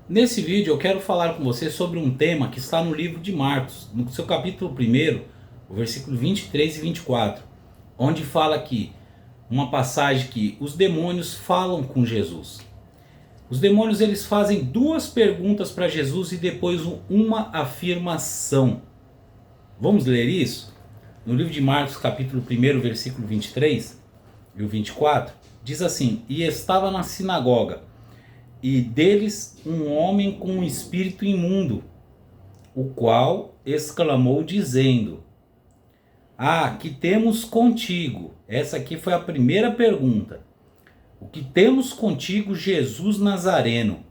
Nesse vídeo eu quero falar com você sobre um tema que está no livro de Marcos, no seu capítulo 1, o versículo 23 e 24, onde fala que uma passagem que os demônios falam com Jesus. Os demônios eles fazem duas perguntas para Jesus e depois uma afirmação. Vamos ler isso? No livro de Marcos, capítulo 1, versículo 23 e o 24, diz assim: E estava na sinagoga, e deles um homem com um espírito imundo, o qual exclamou dizendo: que temos contigo? Essa aqui foi a primeira pergunta. O que temos contigo, Jesus Nazareno?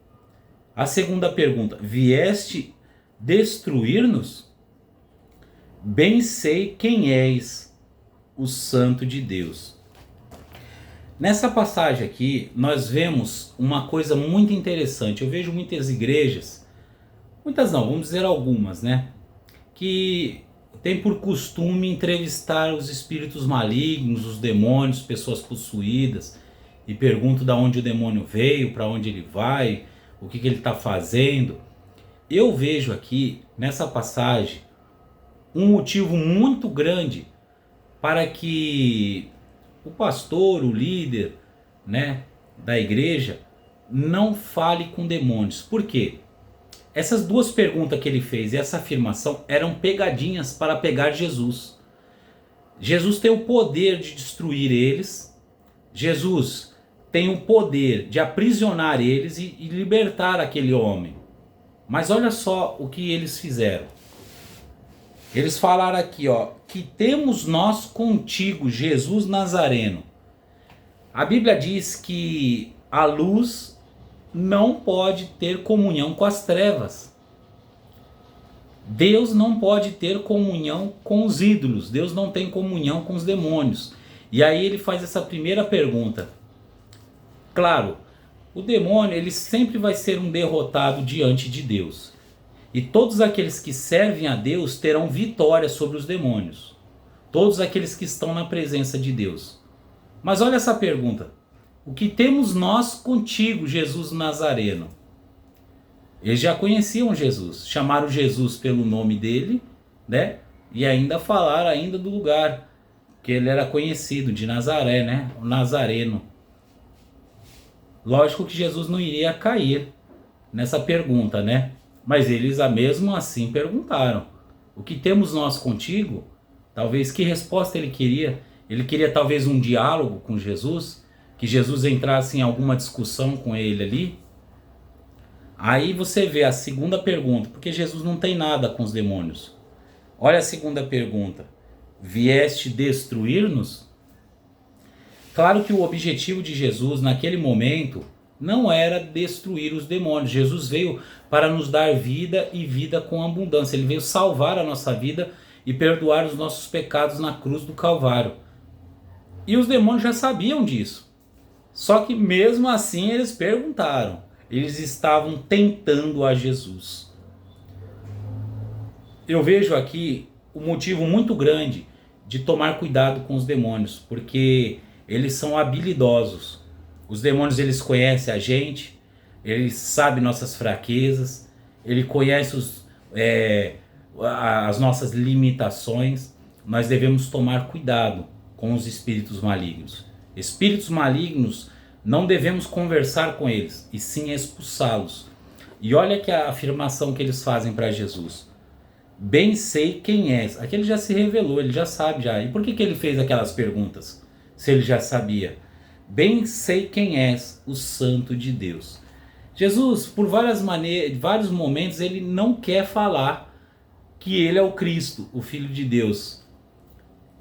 A segunda pergunta: vieste destruir-nos? Bem sei quem és, o Santo de Deus. Nessa passagem aqui, nós vemos uma coisa muito interessante. Eu vejo muitas igrejas, muitas não, vamos dizer algumas, né? Que tem por costume entrevistar os espíritos malignos, os demônios, pessoas possuídas, e perguntam de onde o demônio veio, para onde ele vai, o que ele está fazendo. Eu vejo aqui, nessa passagem, um motivo muito grande para que o pastor, o líder, né, da igreja, não fale com demônios. Por quê? Essas duas perguntas que ele fez e essa afirmação eram pegadinhas para pegar Jesus. Jesus tem o poder de destruir eles. Jesus tem o poder de aprisionar eles e libertar aquele homem. Mas olha só o que eles fizeram. Eles falaram aqui, que temos nós contigo, Jesus Nazareno. A Bíblia diz que a luz não pode ter comunhão com as trevas. Deus não pode ter comunhão com os ídolos. Deus não tem comunhão com os demônios. E aí ele faz essa primeira pergunta. Claro, o demônio ele sempre vai ser um derrotado diante de Deus. E todos aqueles que servem a Deus terão vitória sobre os demônios. Todos aqueles que estão na presença de Deus. Mas olha essa pergunta. O que temos nós contigo, Jesus Nazareno? Eles já conheciam Jesus. Chamaram Jesus pelo nome dele, né? E ainda falaram ainda do lugar que ele era conhecido, de Nazaré, né? O Nazareno. Lógico que Jesus não iria cair nessa pergunta, né? Mas eles mesmo assim perguntaram: o que temos nós contigo? Talvez que resposta ele queria? Ele queria talvez um diálogo com Jesus, que Jesus entrasse em alguma discussão com ele ali. Aí você vê a segunda pergunta, porque Jesus não tem nada com os demônios. Olha a segunda pergunta: vieste destruir-nos? Claro que o objetivo de Jesus naquele momento não era destruir os demônios. Jesus veio para nos dar vida e vida com abundância. Ele veio salvar a nossa vida e perdoar os nossos pecados na cruz do Calvário. E os demônios já sabiam disso. Só que mesmo assim eles perguntaram. Eles estavam tentando a Jesus. Eu vejo aqui um motivo muito grande de tomar cuidado com os demônios, porque eles são habilidosos. Os demônios eles conhecem a gente, eles sabem nossas fraquezas, ele conhece as nossas limitações. Nós devemos tomar cuidado com os espíritos malignos. Espíritos malignos, não devemos conversar com eles, e sim expulsá-los. E olha que a afirmação que eles fazem para Jesus: bem sei quem és. Aqui ele já se revelou, ele já sabe já. E por que ele fez aquelas perguntas, se ele já sabia? Bem sei quem és, o Santo de Deus. Jesus, por vários momentos, ele não quer falar que ele é o Cristo, o Filho de Deus.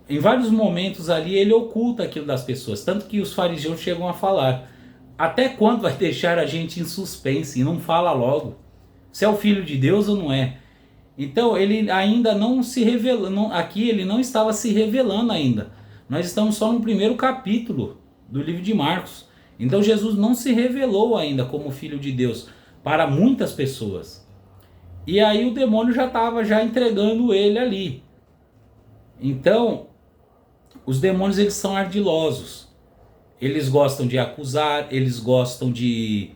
Em vários momentos ali ele oculta aquilo das pessoas, tanto que os fariseus chegam a falar: até quando vai deixar a gente em suspense e não fala logo? Se é o Filho de Deus ou não é? Então ele ainda não se revela, aqui ele não estava se revelando ainda. Nós estamos só no primeiro capítulo do livro de Marcos. Então Jesus não se revelou ainda como Filho de Deus para muitas pessoas. E aí o demônio já estava entregando ele ali. Então os demônios eles são ardilosos. Eles gostam de acusar, eles gostam de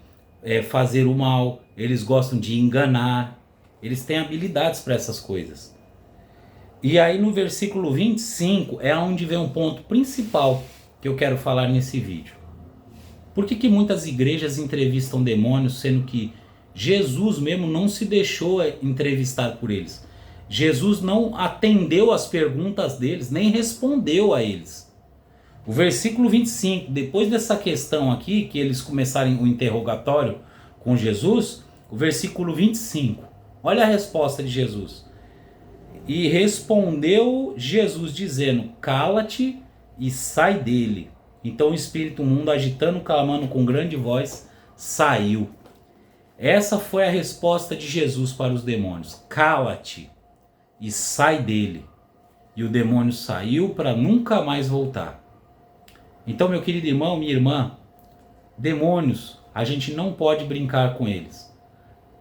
fazer o mal, eles gostam de enganar, eles têm habilidades para essas coisas. E aí no versículo 25 é onde vem um ponto principal que eu quero falar nesse vídeo. Por que muitas igrejas entrevistam demônios, sendo que Jesus mesmo não se deixou entrevistar por eles? Jesus não atendeu às perguntas deles, nem respondeu a eles. O versículo 25, depois dessa questão aqui, que eles começarem o interrogatório com Jesus, o versículo 25, olha a resposta de Jesus. E respondeu Jesus dizendo, cala-te e sai dele. Então o espírito imundo, agitando, clamando com grande voz, saiu. Essa foi a resposta de Jesus para os demônios. Cala-te e sai dele. E o demônio saiu para nunca mais voltar. Então, meu querido irmão, minha irmã, demônios, a gente não pode brincar com eles.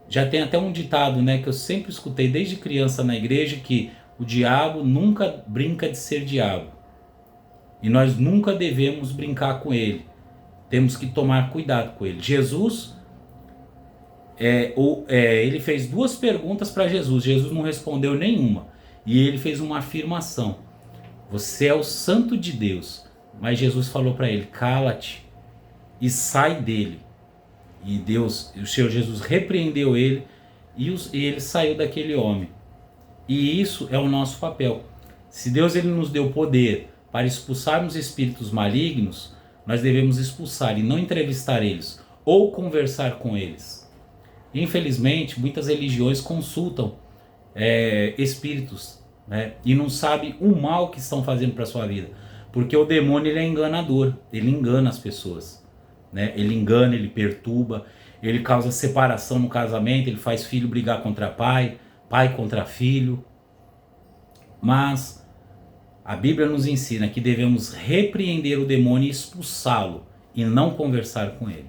Já tem até um ditado, né, que eu sempre escutei desde criança na igreja, que o diabo nunca brinca de ser diabo. E nós nunca devemos brincar com ele. Temos que tomar cuidado com ele. Jesus, ele fez duas perguntas para Jesus. Jesus não respondeu nenhuma. E ele fez uma afirmação. Você é o santo de Deus. Mas Jesus falou para ele, cala-te e sai dele. E Deus, o Senhor Jesus repreendeu ele e ele saiu daquele homem. E isso é o nosso papel. Se Deus ele nos deu poder para expulsarmos espíritos malignos, nós devemos expulsar e não entrevistar eles ou conversar com eles. Infelizmente, muitas religiões consultam espíritos, né, e não sabem o mal que estão fazendo para a sua vida. Porque o demônio ele é enganador, ele engana as pessoas. Né? Ele engana, ele perturba, ele causa separação no casamento, ele faz filho brigar contra pai, pai contra filho. Mas a Bíblia nos ensina que devemos repreender o demônio e expulsá-lo e não conversar com ele.